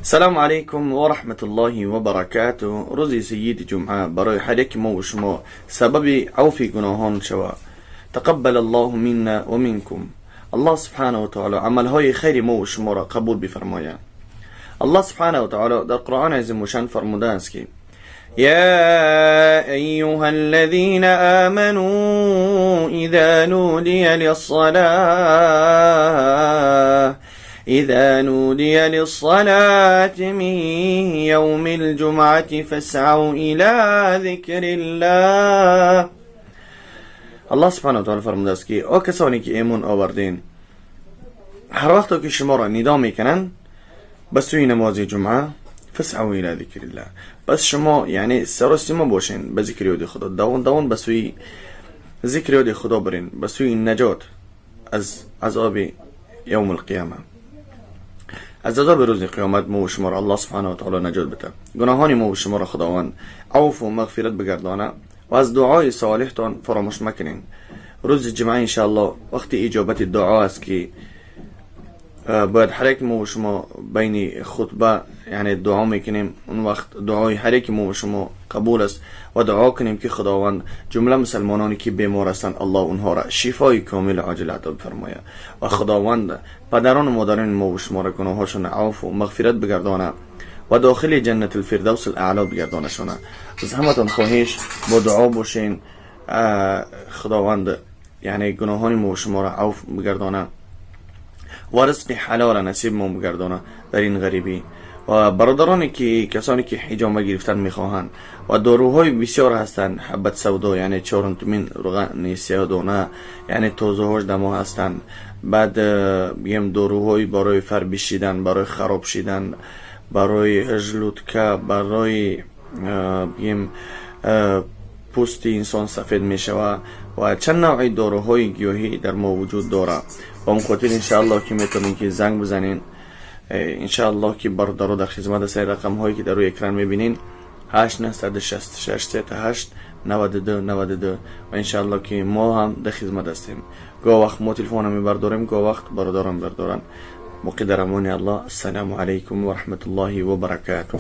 سلام علیکم و رحمت الله و برکاته. روزی سید جمعه برای هر یک ما و شما سبب عفو گناهان شوه. تقبل الله منا و منکم. الله سبحانه و تعالی عملهای خیر ما و شما را قبول بفرماید. الله سبحانه و تعالی در قرآن عظیم و شان فرموده است که يا أيها الذين آمنوا إذا نودي للصلاة من يوم الجمعة فاسعوا إلى ذكر الله. الله سبحانه و تعالی فرموده است که او کسانی که ایمان آوردین، هر وقت که شما را ندا میکنن به سوی نماز جمعه، فاسعوا الى ذکر الله، بس شما یعنی سراسیما باشین به ذکر یاد خدا، دوان به سوی ذکر یاد خدا برین، به سوی نجات از عذاب یوم القیامه، از عذاب روز قیامت ما و شما را الله سبحانه و تعالی نجات بده. گناهان ما و شما را خداوند عفو و مغفرت بگردانه و از دعای صالحتان فراموش مکنین. روز جمعه انشاءالله وقتی اجابت دعا است که باید هر یک ما و شما بین خطبه یعنی دعا میکنیم. اون وقت دعای هر یک ما و شما قبول است و دعا کنیم که خداوند جمله مسلمانانی که بیمار هستند الله اونها را شفای کامل عاجل عطا بفرماید و خداوند پدران و مادران ما و شما را گناهاشون عفو و مغفرت بگردانه و داخل جنت الفردوس الاعلی بگردانشونه. از همتون خواهش با دعا باشین خداوند یعنی گناهان ما و شما را عفو بگردانه و رزق حلال نصیب ما بگردانه در این غریبی. و برادرانی که کسانی که حجامه گرفتن میخواهند و داروهای بسیار هستند، حبت سودا یعنی 4 روغن سیاه دانه یعنی توزهاش دما هستند، بعد بگیم داروهای برای فر بشیدن، برای خراب شدن، برای ژلوتکه، برای بگیم پوست انسان سفید میشوه و چند نوع داروهای گیاهی در ما وجود داره. با اون خاطر انشاءالله که میتونین که زنگ بزنین، انشاءالله که برادرها در خدمت است. رقم هایی که در روی اکران میبینین 8966 92 92 و انشاءالله که ما هم در خدمت هستیم. گاه وقت ما تلفن میبرداریم، گاه وقت برادران بردارن. موقع در امان الله. السلام علیکم و رحمت الله و برکاته.